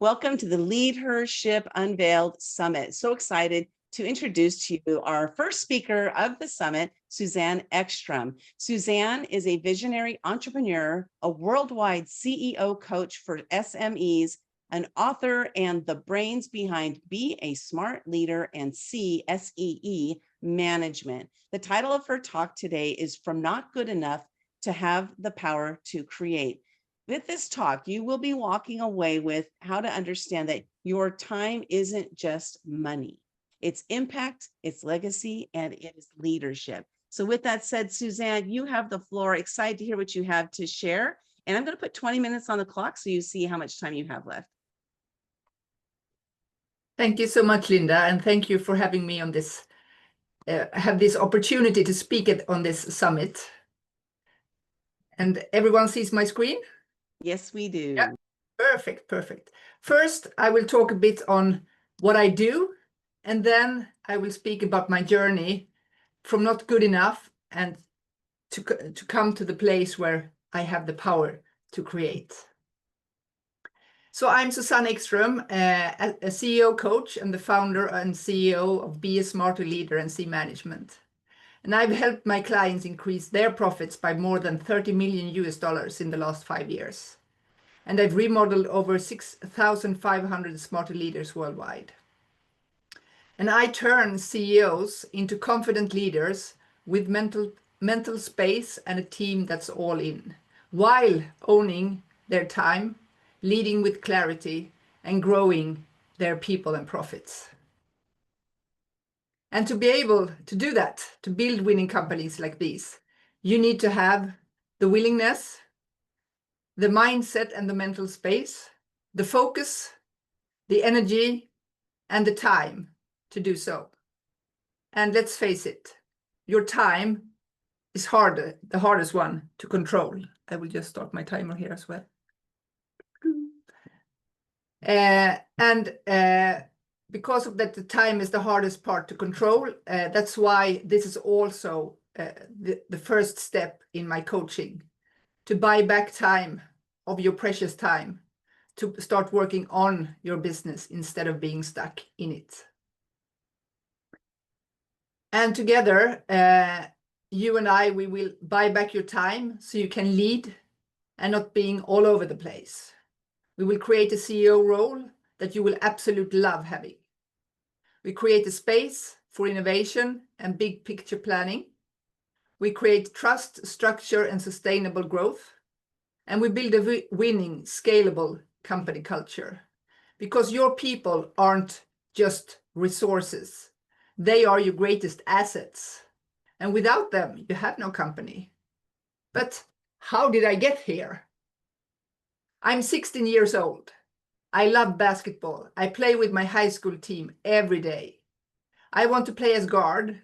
Welcome to the LeadHERship Unveiled Summit. So excited to introduce to you our first speaker of the summit, Suzanne Ekstrom. Suzanne is a visionary entrepreneur, a worldwide CEO coach for SMEs, an author, and the brains behind Be a Smart Leader and CSEE Management. The title of her talk today is From Not Good Enough to Have the Power to Create. With this talk, you will be walking away with how to understand that your time isn't just money. It's impact, it's legacy, and it is leadership. So with that said, Suzanne, you have the floor. Excited to hear what you have to share. And I'm going to put 20 minutes on the clock so you see how much time you have left. Thank you so much, Linda, and thank you for having me on this, have this opportunity to speak on this summit. And everyone sees my screen? Yes, we do. Yeah. Perfect. First, I will talk a bit on what I do, and then I will speak about my journey from not good enough and to come to the place where I have the power to create. So I'm Suzanne Ekstrom, a CEO coach and the founder and CEO of Be a Smarter Leader and C Management. And I've helped my clients increase their profits by more than $30 million in the last 5 years. And I've remodeled over 6,500 smarter leaders worldwide. And I turn CEOs into confident leaders with mental space and a team that's all in, while owning their time, leading with clarity, and growing their people and profits. And to be able to do that, to build winning companies like these, you need to have the willingness, the mindset and the mental space, the focus, the energy, and the time to do so. And let's face it, your time is the hardest one to control. I will just start my timer here as well. Because of that, the time is the hardest part to control. That's why this is also the first step in my coaching, to buy back time of your precious time, to start working on your business instead of being stuck in it. And together, you and I, we will buy back your time so you can lead and not being all over the place. We will create a CEO role that you will absolutely love having. We create a space for innovation and big picture planning. We create trust, structure, and sustainable growth. And we build a winning, scalable company culture. Because your people aren't just resources. They are your greatest assets. And without them, you have no company. But how did I get here? I'm 16 years old. I love basketball. I play with my high school team every day. I want to play as guard,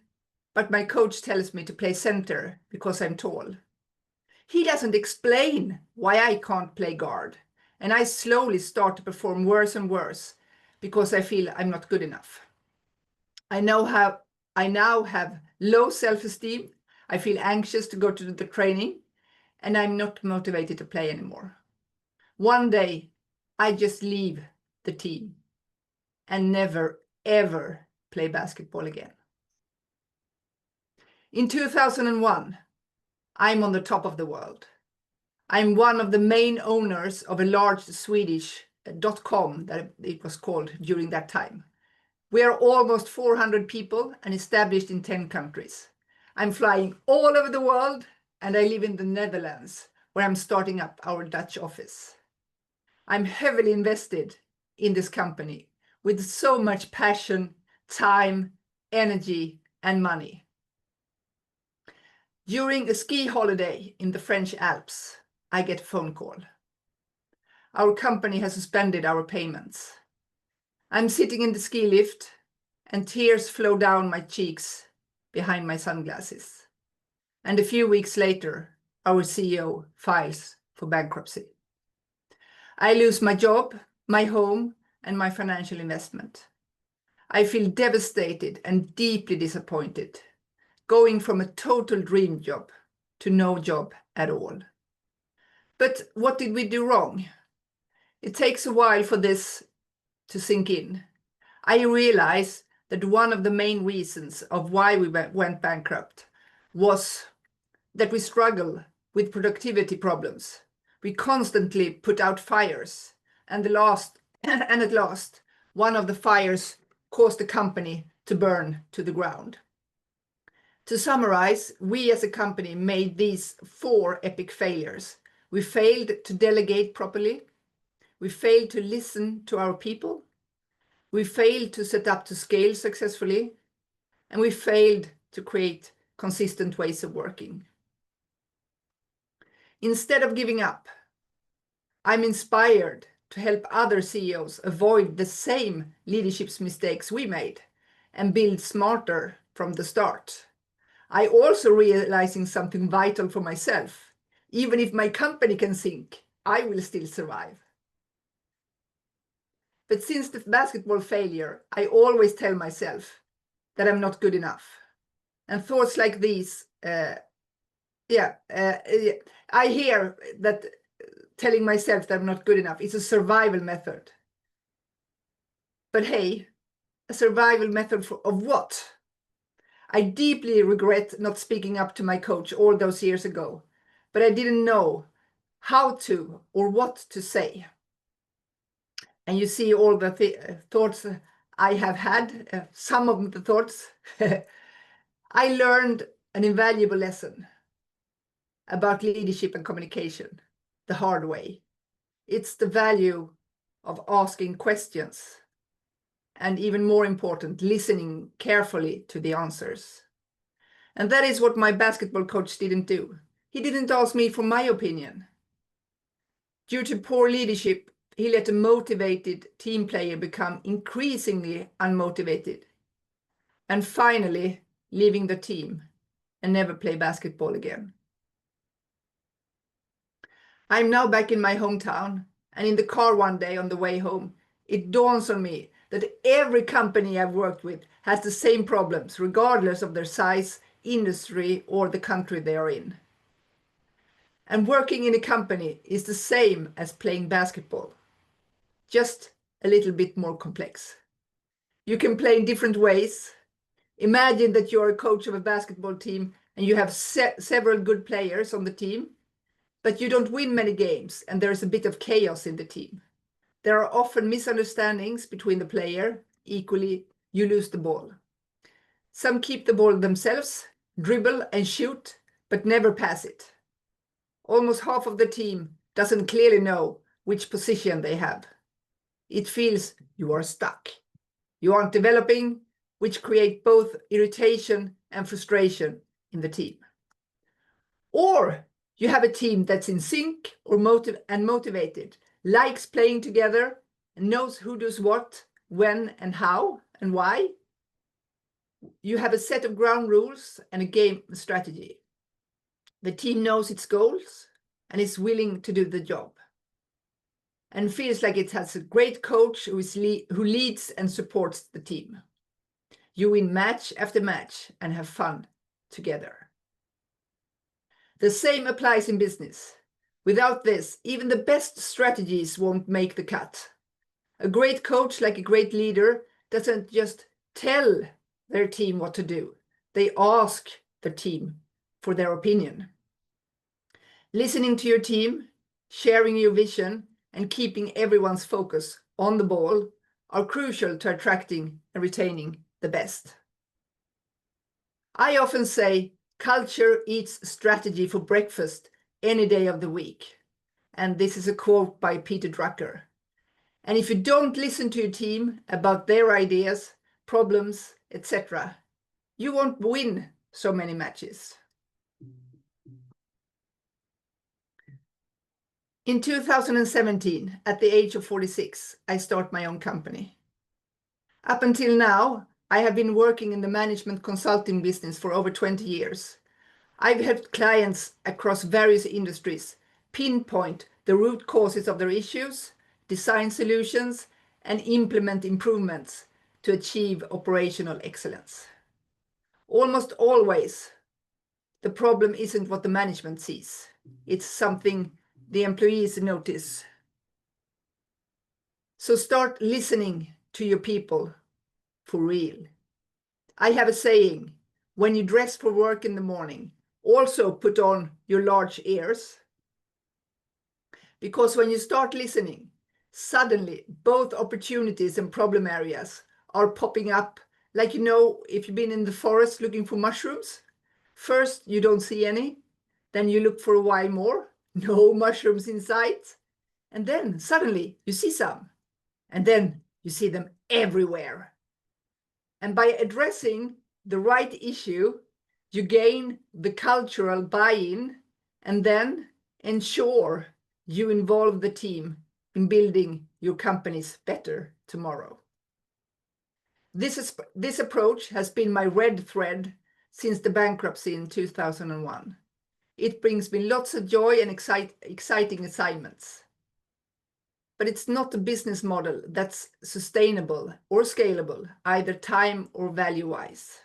but my coach tells me to play center because I'm tall. He doesn't explain why I can't play guard, and I slowly start to perform worse and worse because I feel I'm not good enough. I now have low self-esteem. I feel anxious to go to the training, and I'm not motivated to play anymore. One day, I just leave the team and never, ever play basketball again. In 2001, I'm on the top of the world. I'm one of the main owners of a large Swedish .com, that it was called during that time. We are almost 400 people and established in 10 countries. I'm flying all over the world, and I live in the Netherlands, where I'm starting up our Dutch office. I'm heavily invested in this company with so much passion, time, energy, and money. During a ski holiday in the French Alps, I get a phone call. Our company has suspended our payments. I'm sitting in the ski lift and tears flow down my cheeks behind my sunglasses. And a few weeks later, our CEO files for bankruptcy. I lose my job, my home, and my financial investment. I feel devastated and deeply disappointed, going from a total dream job to no job at all. But what did we do wrong? It takes a while for this to sink in. I realize that one of the main reasons of why we went bankrupt was that we struggle with productivity problems. We constantly put out fires, and at last, one of the fires caused the company to burn to the ground. To summarize, we as a company made these 4 epic failures. We failed to delegate properly. We failed to listen to our people. We failed to set up to scale successfully. And we failed to create consistent ways of working. Instead of giving up, I'm inspired to help other CEOs avoid the same leadership mistakes we made and build smarter from the start. I also realizing something vital for myself. Even if my company can sink, I will still survive. But since the basketball failure, I always tell myself that I'm not good enough. And thoughts like these, I hear that telling myself that I'm not good enough is a survival method. But hey, a survival method of what? I deeply regret not speaking up to my coach all those years ago, but I didn't know how to or what to say. And you see all the thoughts I have had, some of the thoughts. I learned an invaluable lesson about leadership and communication the hard way. It's the value of asking questions, and even more important, listening carefully to the answers. And that is what my basketball coach didn't do. He didn't ask me for my opinion. Due to poor leadership, he let a motivated team player become increasingly unmotivated, and finally leaving the team and never play basketball again. I'm now back in my hometown, and in the car one day on the way home, it dawns on me that every company I've worked with has the same problems, regardless of their size, industry, or the country they are in. And working in a company is the same as playing basketball, just a little bit more complex. You can play in different ways. Imagine that you're a coach of a basketball team and you have several good players on the team, but you don't win many games and there's a bit of chaos in the team. There are often misunderstandings between the player. Equally, you lose the ball. Some keep the ball themselves, dribble and shoot, but never pass it. Almost half of the team doesn't clearly know which position they have. It feels you are stuck. You aren't developing, which create both irritation and frustration in the team. Or you have a team that's in sync or motivated, likes playing together, and knows who does what, when and how and why. You have a set of ground rules and a game strategy. The team knows its goals and is willing to do the job, and feels like it has a great coach who leads and supports the team. You win match after match and have fun together. The same applies in business. Without this, even the best strategies won't make the cut. A great coach, like a great leader, doesn't just tell their team what to do. They ask the team for their opinion. Listening to your team, sharing your vision, and keeping everyone's focus on the ball are crucial to attracting and retaining the best. I often say culture eats strategy for breakfast any day of the week. And this is a quote by Peter Drucker. And if you don't listen to your team about their ideas, problems, etc., you won't win so many matches. In 2017, at the age of 46, I start my own company. Up until now, I have been working in the management consulting business for over 20 years. I've helped clients across various industries pinpoint the root causes of their issues, design solutions, and implement improvements to achieve operational excellence. Almost always, the problem isn't what the management sees. It's something the employees notice. So start listening to your people for real. I have a saying, when you dress for work in the morning, also put on your large ears. Because when you start listening, suddenly both opportunities and problem areas are popping up. Like, if you've been in the forest looking for mushrooms, first you don't see any, then you look for a while more, no mushrooms in sight, and then suddenly you see some, and then you see them everywhere. And by addressing the right issue, you gain the cultural buy-in, and then ensure you involve the team in building your companies better tomorrow. This approach has been my red thread since the bankruptcy in 2001. It brings me lots of joy and exciting assignments. But it's not a business model that's sustainable or scalable, either time or value-wise.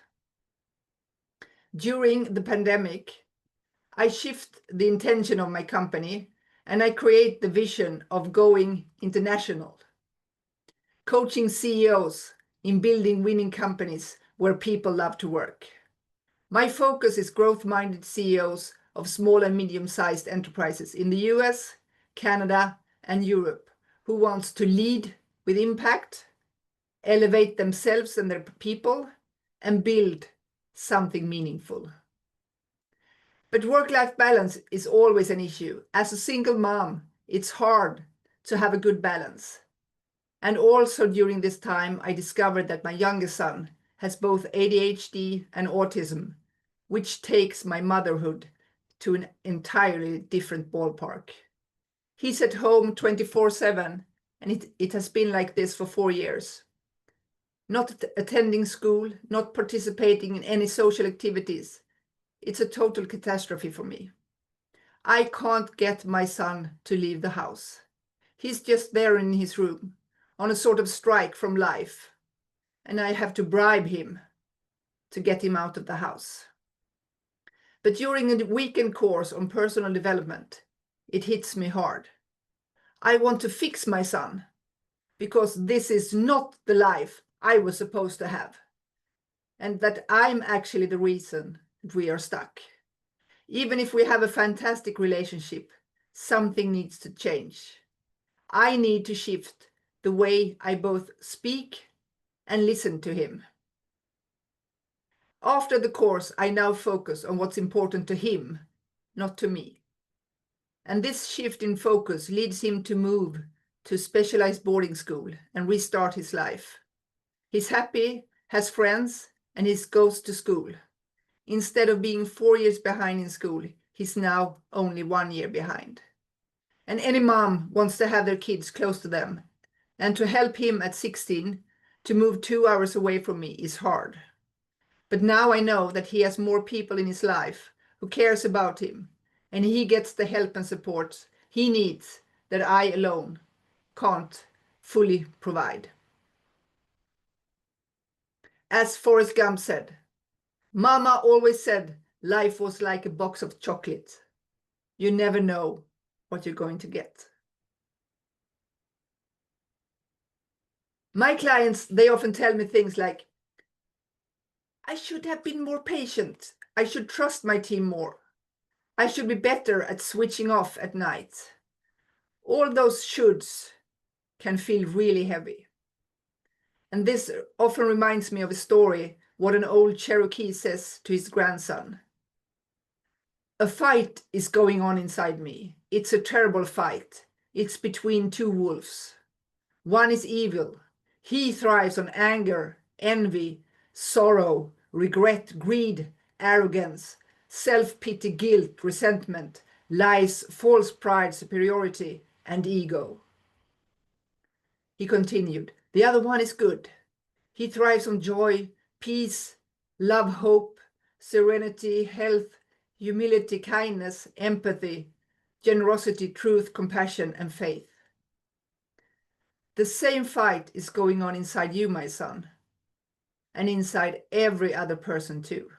During the pandemic, I shift the intention of my company and I create the vision of going international, coaching CEOs in building winning companies where people love to work. My focus is growth-minded CEOs of small and medium-sized enterprises in the US, Canada, and Europe, who wants to lead with impact, elevate themselves and their people, and build something meaningful. But work-life balance is always an issue. As a single mom, it's hard to have a good balance. And also during this time, I discovered that my youngest son has both ADHD and autism, which takes my motherhood to an entirely different ballpark. He's at home 24/7, and it has been like this for 4 years. Not attending school, not participating in any social activities. It's a total catastrophe for me. I can't get my son to leave the house. He's just there in his room, on a sort of strike from life, and I have to bribe him to get him out of the house. But during a weekend course on personal development, it hits me hard. I want to fix my son, because this is not the life I was supposed to have, and that I'm actually the reason that we are stuck. Even if we have a fantastic relationship, something needs to change. I need to shift the way I both speak and listen to him. After the course, I now focus on what's important to him, not to me. And this shift in focus leads him to move to specialized boarding school and restart his life. He's happy, has friends, and he goes to school. Instead of being 4 years behind in school, he's now only 1 year behind. And any mom wants to have their kids close to them. And to help him at 16 to move 2 hours away from me is hard. But now I know that he has more people in his life who cares about him, and he gets the help and support he needs that I alone can't fully provide. As Forrest Gump said, Mama always said life was like a box of chocolate. You never know what you're going to get. My clients, they often tell me things like, I should have been more patient. I should trust my team more. I should be better at switching off at night. All those shoulds can feel really heavy. And this often reminds me of a story, what an old Cherokee says to his grandson. A fight is going on inside me. It's a terrible fight. It's between two wolves. One is evil. He thrives on anger, envy, sorrow, regret, greed, arrogance, self-pity, guilt, resentment, lies, false pride, superiority, and ego. He continued, the other one is good. He thrives on joy, peace, love, hope, serenity, health, humility, kindness, empathy, generosity, truth, compassion, and faith. The same fight is going on inside you, my son, and inside every other person too.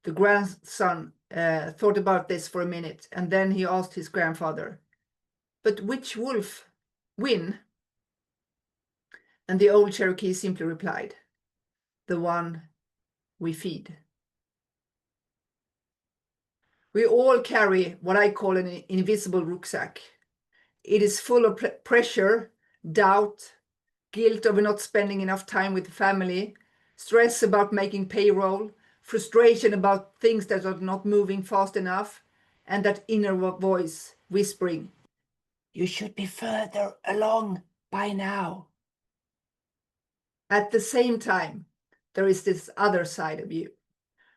The grandson thought about this for a minute, and then he asked his grandfather, but which wolf win? And the old Cherokee simply replied, "The one we feed." We all carry what I call an invisible rucksack. It is full of pressure, doubt, guilt over not spending enough time with the family, stress about making payroll, frustration about things that are not moving fast enough, and that inner voice whispering, "You should be further along by now." At the same time, there is this other side of you,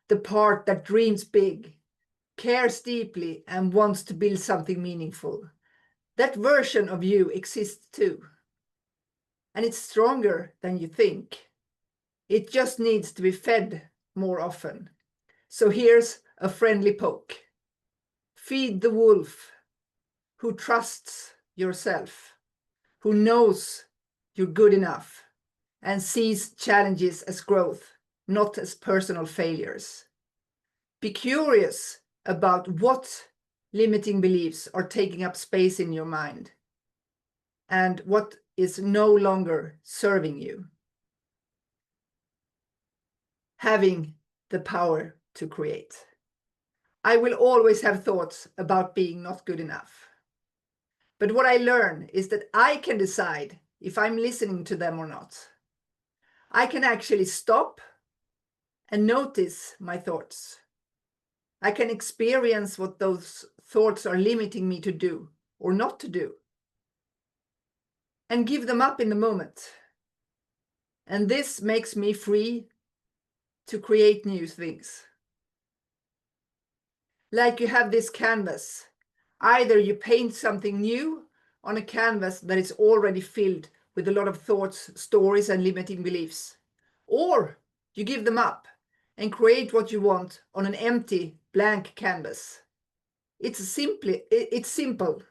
the part that dreams big, cares deeply, and wants to build something meaningful. That version of you exists too. And it's stronger than you think. It just needs to be fed more often. So here's a friendly poke. Feed the wolf who trusts yourself, who knows you're good enough, and sees challenges as growth, not as personal failures. Be curious about what limiting beliefs are taking up space in your mind and what is no longer serving you. Having the power to create. I will always have thoughts about being not good enough. But what I learn is that I can decide if I'm listening to them or not. I can actually stop and notice my thoughts. I can experience what those thoughts are limiting me to do or not to do, and give them up in the moment. And this makes me free to create new things. Like you have this canvas. Either you paint something new on a canvas that is already filled with a lot of thoughts, stories, and limiting beliefs, or you give them up and create what you want on an empty, blank canvas. It's simple,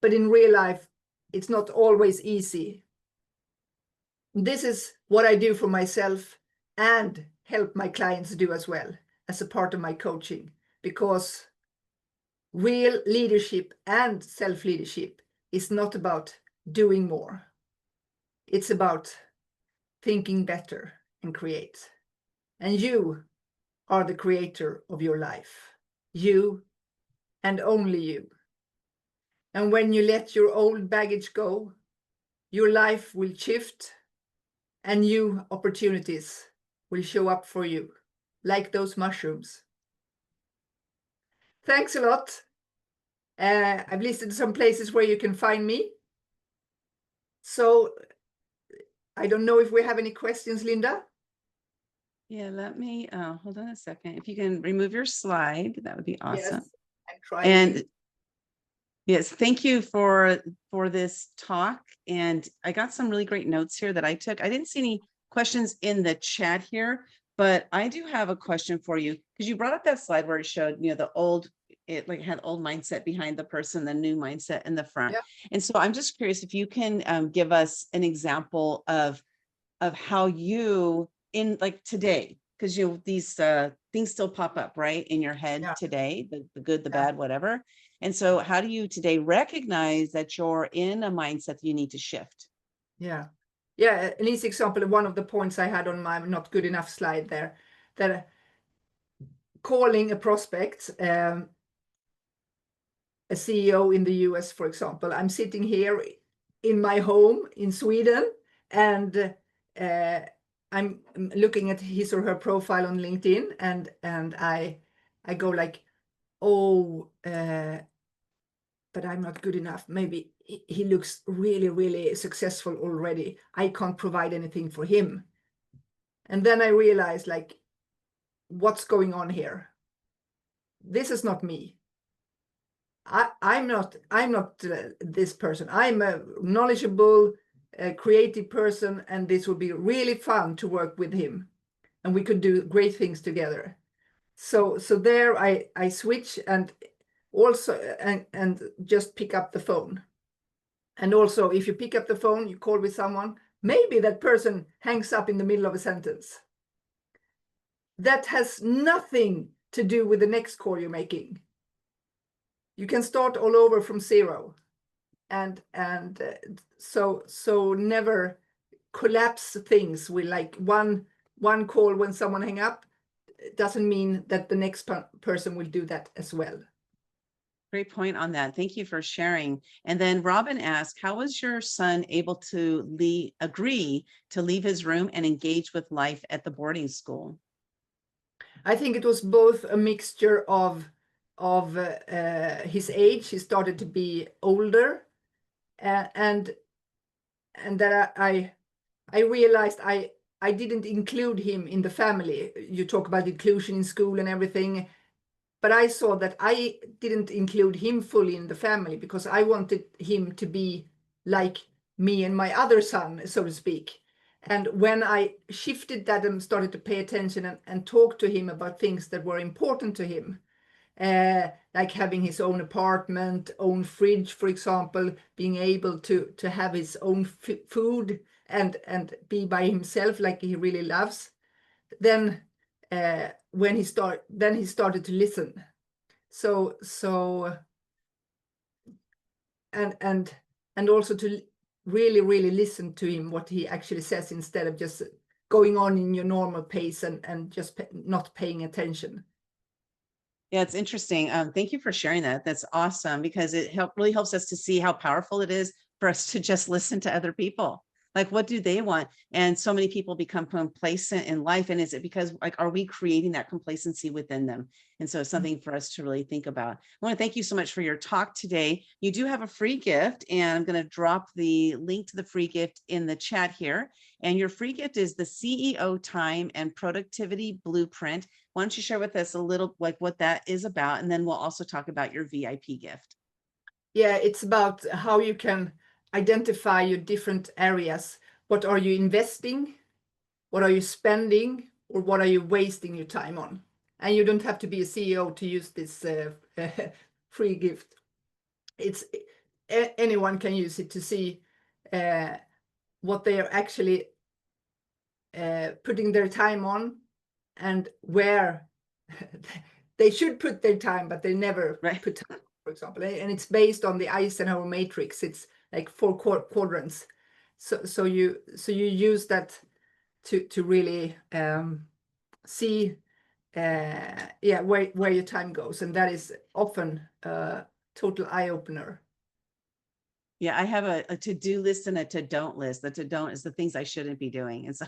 but in real life, it's not always easy. This is what I do for myself and help my clients do as well as a part of my coaching, because real leadership and self-leadership is not about doing more. It's about thinking better and create. And you are the creator of your life. You and only you. And when you let your old baggage go, your life will shift and new opportunities will show up for you, like those mushrooms. Thanks a lot. I've listed some places where you can find me. So I don't know if we have any questions, Linda. Yeah, let me hold on a second. If you can remove your slide, that would be awesome. Yes, I'm trying. And yes, thank you for this talk. And I got some really great notes here that I took. I didn't see any questions in the chat here, but I do have a question for you, because you brought up that slide where it showed, the old, it like had old mindset behind the person, the new mindset in the front. Yeah. And so I'm just curious if you can give us an example of how you in like today, because these things still pop up right in your head today, the good, the bad, whatever. And so how do you today recognize that you're in a mindset that you need to shift? Yeah. An easy example of one of the points I had on my not good enough slide there, that calling a prospect, a CEO in the US, for example. I'm sitting here in my home in Sweden, and I'm looking at his or her profile on LinkedIn, and I go like, oh, but I'm not good enough. Maybe he looks really, really successful already. I can't provide anything for him. And then I realized, like, what's going on here? This is not me. I'm not this person. I'm a knowledgeable, creative person, and this would be really fun to work with him, and we could do great things together. So there I switch, and also and just pick up the phone. And also, if you pick up the phone, you call with someone, maybe that person hangs up in the middle of a sentence. That has nothing to do with the next call you're making. You can start all over from zero. And so never collapse things with like one call when someone hang up. It doesn't mean that the next person will do that as well. Great point on that. Thank you for sharing. And then Robin asked, how was your son able to agree to leave his room and engage with life at the boarding school? I think it was both a mixture of his age. He started to be older, and that I realized I didn't include him in the family. You talk about inclusion in school and everything, but I saw that I didn't include him fully in the family because I wanted him to be like me and my other son, so to speak. And when I shifted that and started to pay attention and talk to him about things that were important to him, like having his own apartment, own fridge, for example, being able to have his own food and be by himself like he really loves, then when he started to listen. So and also to really listen to him, what he actually says, instead of just going on in your normal pace and just not paying attention. Yeah, it's interesting. Thank you for sharing that. That's awesome, because it really helps us to see how powerful it is for us to just listen to other people. Like, what do they want? And so many people become complacent in life. And is it because, like, are we creating that complacency within them? And so it's something for us to really think about. I want to thank you so much for your talk today. You do have a free gift, and I'm going to drop the link to the free gift in the chat here. And your free gift is the CEO Time and Productivity Blueprint. Why don't you share with us a little like what that is about, and then we'll also talk about your VIP gift. Yeah, it's about how you can identify your different areas. What are you investing? What are you spending? Or what are you wasting your time on? And you don't have to be a CEO to use this free gift. It's anyone can use it to see what they are actually putting their time on, and where they should put their time, but they never put time, for example. And it's based on the Eisenhower matrix. It's like 4 quadrants. So you use that to really see where your time goes, and that is often a total eye-opener. Yeah, I have a to-do list and a to-don't list. The to-don't is the things I shouldn't be doing. And so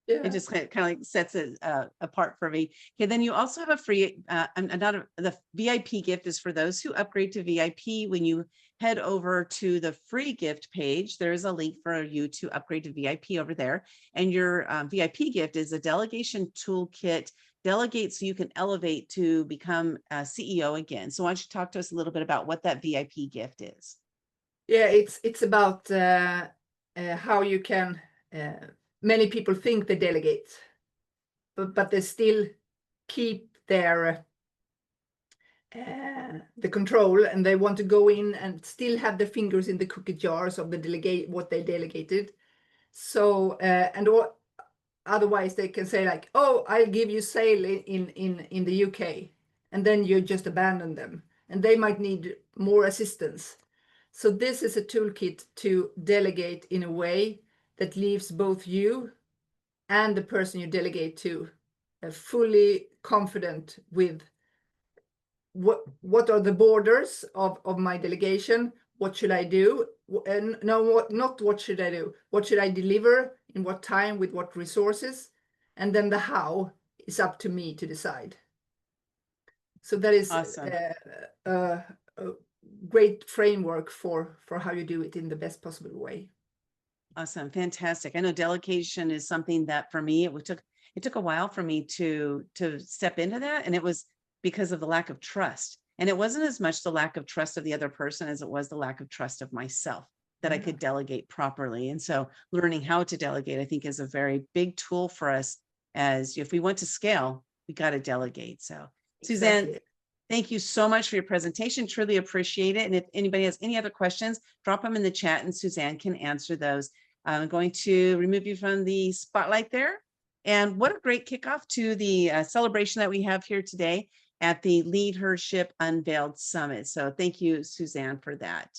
it just kind of like sets it apart for me. Okay, then you also have a free, the VIP gift is for those who upgrade to VIP. When you head over to the free gift page, there's a link for you to upgrade to VIP over there. And your VIP gift is a delegation toolkit. Delegate so you can elevate to become a CEO again. So why don't you talk to us a little bit about what that VIP gift is? Yeah, it's about how you can. Many people think they delegate, but they still keep their the control, and they want to go in and still have their fingers in the cookie jars of the what they delegated. So otherwise they can say like, oh, I'll give you sale in the UK, and then you just abandon them, and they might need more assistance. So this is a toolkit to delegate in a way that leaves both you and the person you delegate to fully confident with what are the borders of my delegation, what should I do, and no, not what should I do, what should I deliver, in what time, with what resources, and then the how is up to me to decide. So that is Awesome. A great framework for how you do it in the best possible way. Awesome. Fantastic. I know delegation is something that for me, it took a while for me to step into that. And it was because of the lack of trust. And it wasn't as much the lack of trust of the other person as it was the lack of trust of myself that I could delegate properly. And so learning how to delegate, I think, is a very big tool for us, as if we want to scale, we got to delegate. So Suzanne, thank you so much for your presentation. Truly appreciate it. And if anybody has any other questions, drop them in the chat and Suzanne can answer those. I'm going to remove you from the spotlight there. And what a great kickoff to the celebration that we have here today at the LeadHERship Unveiled Summit. So thank you, Suzanne, for that.